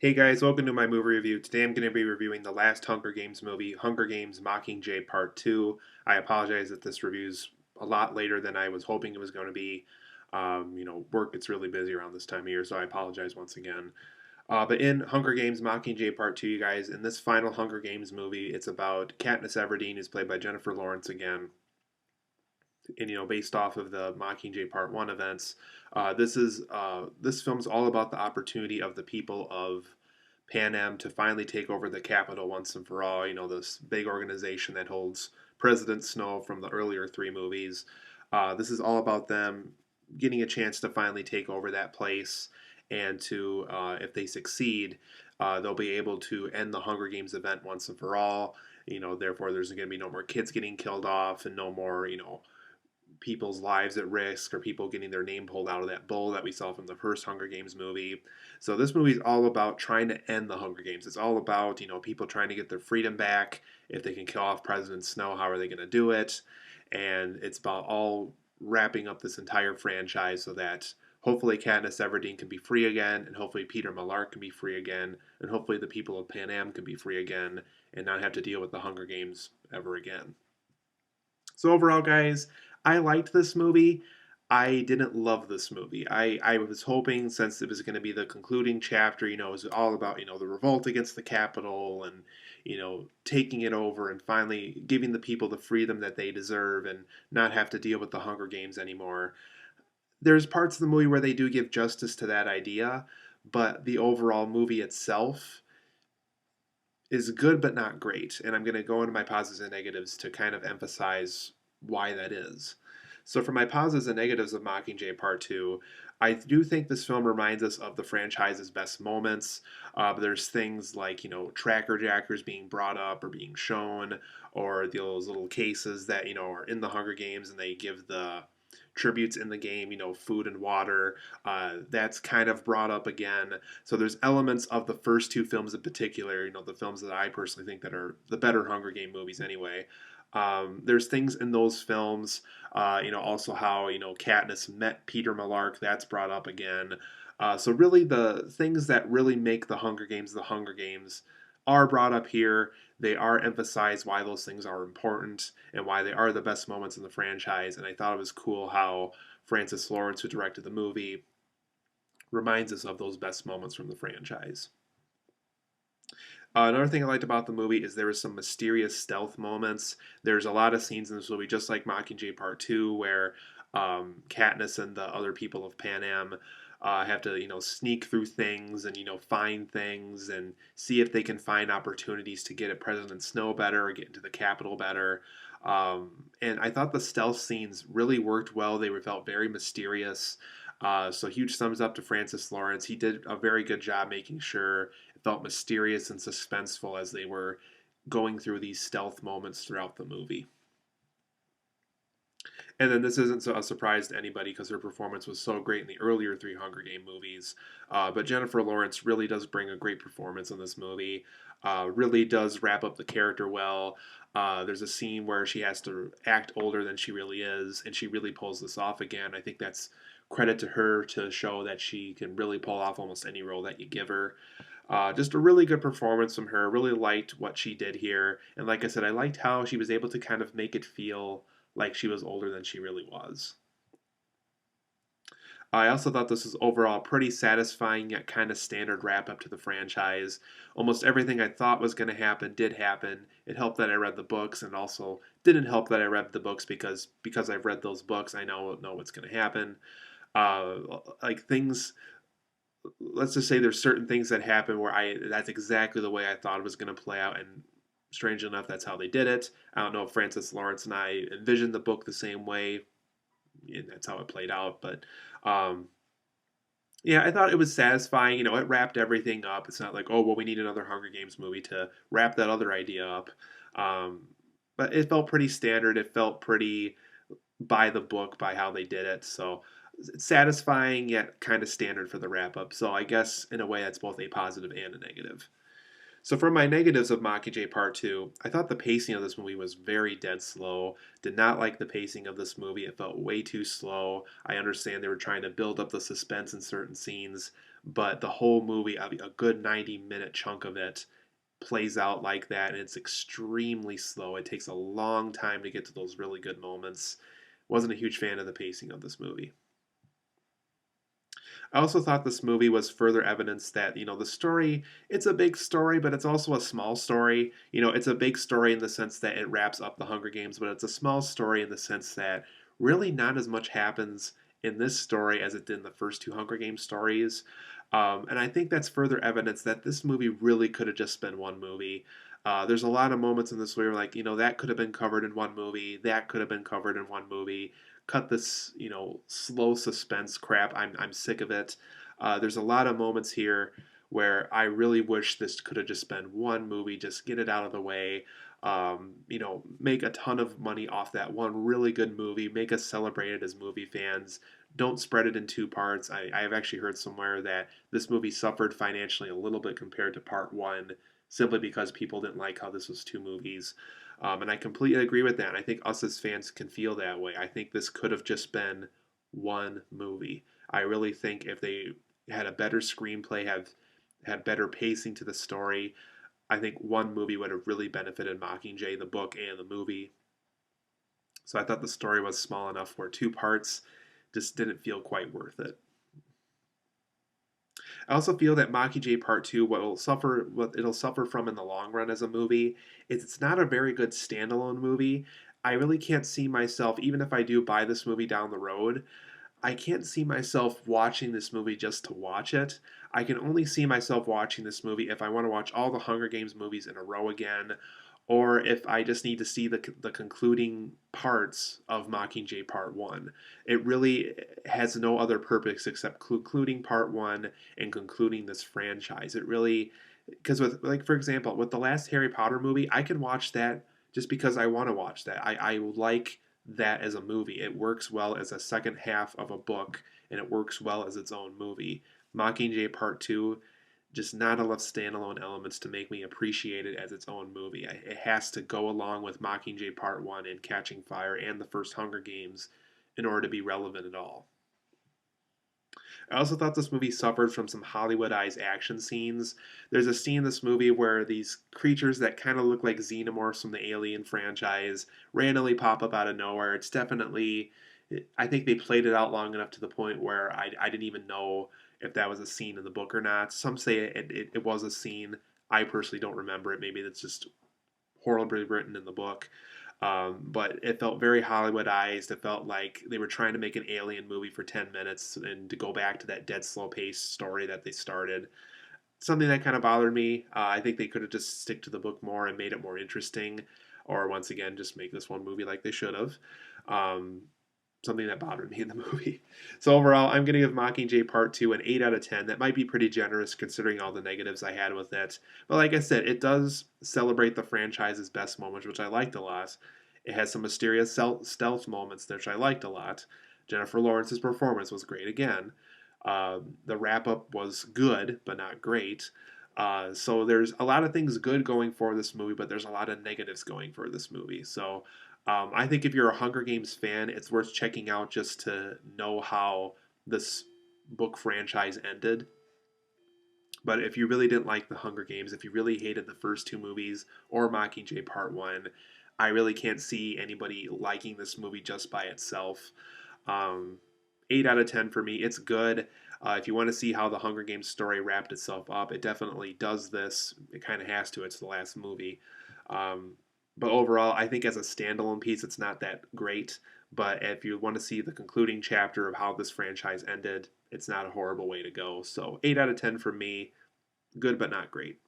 Hey guys, welcome to my movie review. Today I'm going to be reviewing the last Hunger Games movie, Hunger Games Mockingjay Part 2. I apologize that this review's a lot later than I was hoping it was going to be. Work gets really busy around this time of year, so I apologize once again. But in Hunger Games Mockingjay Part 2, you guys, in this final Hunger Games movie, it's about Katniss Everdeen, who's played by Jennifer Lawrence again. And, based off of the Mockingjay Part 1 events. This film's all about the opportunity of the people of Panem to finally take over the capital once and for all. This big organization that holds President Snow from the earlier three movies. This is all about them getting a chance to finally take over that place, and to, if they succeed, they'll be able to end the Hunger Games event once and for all. Therefore, there's going to be no more kids getting killed off, and no more, people's lives at risk, or people getting their name pulled out of that bowl that we saw from the first Hunger Games movie. So this movie is all about trying to end the Hunger Games. It's all about, people trying to get their freedom back. If they can kill off President Snow, how are they going to do it? And it's about all wrapping up this entire franchise so that hopefully Katniss Everdeen can be free again, and hopefully Peter Millar can be free again, and hopefully the people of Panem can be free again and not have to deal with the Hunger Games ever again. So overall, guys, I liked this movie. I didn't love this movie. I was hoping, since it was going to be the concluding chapter, it was all about, the revolt against the Capitol, and, taking it over and finally giving the people the freedom that they deserve and not have to deal with the Hunger Games anymore. There's parts of the movie where they do give justice to that idea, but the overall movie itself is good but not great. And I'm going to go into my positives and negatives to kind of emphasize why that is. So, for my positives and negatives of Mockingjay Part 2, I do think this film reminds us of the franchise's best moments. There's things like, tracker jackers being brought up or being shown, or those little cases that, are in the Hunger Games, and they give the tributes in the game, food and water. That's kind of brought up again. So there's elements of the first two films in particular, the films that I personally think that are the better Hunger Game movies anyway. There's things in those films, also how, Katniss met Peter Millar, that's brought up again. So really the things that really make the Hunger Games are brought up here. They are emphasized why those things are important and why they are the best moments in the franchise. And I thought it was cool how Francis Lawrence, who directed the movie, reminds us of those best moments from the franchise. Another thing I liked about the movie is there was some mysterious stealth moments. There's a lot of scenes in this movie, just like Mockingjay Part 2, where Katniss and the other people of Panem have to, sneak through things and, find things and see if they can find opportunities to get at President Snow better or get into the Capitol better. And I thought the stealth scenes really worked well. They felt very mysterious. So huge thumbs up to Francis Lawrence. He did a very good job making sure it felt mysterious and suspenseful as they were going through these stealth moments throughout the movie. And then this isn't a surprise to anybody because her performance was so great in the earlier three Hunger Game movies. But Jennifer Lawrence really does bring a great performance in this movie. Really does wrap up the character well. There's a scene where she has to act older than she really is, and she really pulls this off again. I think that's credit to her to show that she can really pull off almost any role that you give her. Just a really good performance from her. Really liked what she did here. And like I said, I liked how she was able to kind of make it feel like she was older than she really was. I also thought this was overall pretty satisfying yet kind of standard wrap up to the franchise. Almost everything I thought was going to happen did happen. It helped that I read the books, and also didn't help that I read the books because I've read those books. I know what's going to happen. Like things, let's just say there's certain things that happen where that's exactly the way I thought it was going to play out, and strangely enough, that's how they did it. I don't know if Francis Lawrence and I envisioned the book the same way, and that's how it played out. But um, yeah, I thought it was satisfying. It wrapped everything up. It's not like, oh, well, we need another Hunger Games movie to wrap that other idea up. Um, but it felt pretty standard. It felt pretty by the book, by how they did it. So it's satisfying yet kind of standard for the wrap up. So I guess in a way that's both a positive and a negative. So for my negatives of Mockingjay Part 2, I thought the pacing of this movie was very dead slow. Did not like the pacing of this movie. It felt way too slow. I understand they were trying to build up the suspense in certain scenes, but the whole movie, a good 90-minute chunk of it, plays out like that, and it's extremely slow. It takes a long time to get to those really good moments. Wasn't a huge fan of the pacing of this movie. I also thought this movie was further evidence that, the story, it's a big story, but it's also a small story. It's a big story in the sense that it wraps up the Hunger Games, but it's a small story in the sense that really not as much happens in this story as it did in the first two Hunger Games stories. And I think that's further evidence that this movie really could have just been one movie. There's a lot of moments in this where you're like, that could have been covered in one movie, that could have been covered in one movie. Cut this, slow suspense crap. I'm sick of it. There's a lot of moments here where I really wish this could have just been one movie. Just get it out of the way. Make a ton of money off that one really good movie. Make us celebrate it as movie fans. Don't spread it in two parts. I have actually heard somewhere that this movie suffered financially a little bit compared to part one, simply because people didn't like how this was two movies. And I completely agree with that. And I think us as fans can feel that way. I think this could have just been one movie. I really think if they had a better screenplay, have had better pacing to the story, I think one movie would have really benefited Mockingjay, the book and the movie. So I thought the story was small enough where two parts just didn't feel quite worth it. I also feel that Mockingjay Part 2, what it'll suffer from in the long run as a movie, is it's not a very good standalone movie. I really can't see myself, even if I do buy this movie down the road, I can't see myself watching this movie just to watch it. I can only see myself watching this movie if I want to watch all the Hunger Games movies in a row again, or if I just need to see the concluding parts of Mockingjay Part 1. It really has no other purpose except concluding Part 1 and concluding this franchise. It really, because with, like, for example, with the last Harry Potter movie, I can watch that just because I want to watch that. I like that as a movie. It works well as a second half of a book, and it works well as its own movie. Mockingjay Part 2, just not enough standalone elements to make me appreciate it as its own movie. It has to go along with Mockingjay Part 1 and Catching Fire and the first Hunger Games in order to be relevant at all. I also thought this movie suffered from some Hollywoodized action scenes. There's a scene in this movie where these creatures that kind of look like xenomorphs from the Alien franchise randomly pop up out of nowhere. It's definitely, I think they played it out long enough to the point where I didn't even know if that was a scene in the book or not. Some say it was a scene. I personally don't remember it. Maybe it's just horribly written in the book. But it felt very Hollywoodized. It felt like they were trying to make an alien movie for 10 minutes and to go back to that dead slow pace story that they started. Something that kind of bothered me. I think they could have just stick to the book more and made it more interesting, or once again, just make this one movie like they should have. Um, Something that bothered me in the movie. So overall, I'm going to give Mockingjay Part 2 an 8 out of 10. That might be pretty generous considering all the negatives I had with it. But like I said, it does celebrate the franchise's best moments, which I liked a lot. It has some mysterious stealth moments, which I liked a lot. Jennifer Lawrence's performance was great again. The wrap up was good, but not great. So there's a lot of things good going for this movie, but there's a lot of negatives going for this movie. So I think if you're a Hunger Games fan, it's worth checking out just to know how this book franchise ended. But if you really didn't like the Hunger Games, if you really hated the first two movies or Mockingjay Part 1, I really can't see anybody liking this movie just by itself. Um, 8 out of 10 for me. It's good. If you want to see how the Hunger Games story wrapped itself up, it definitely does this. It kind of has to. It's the last movie. Um, but overall, I think as a standalone piece, it's not that great. But if you want to see the concluding chapter of how this franchise ended, it's not a horrible way to go. So 8 out of 10 for me. Good, but not great.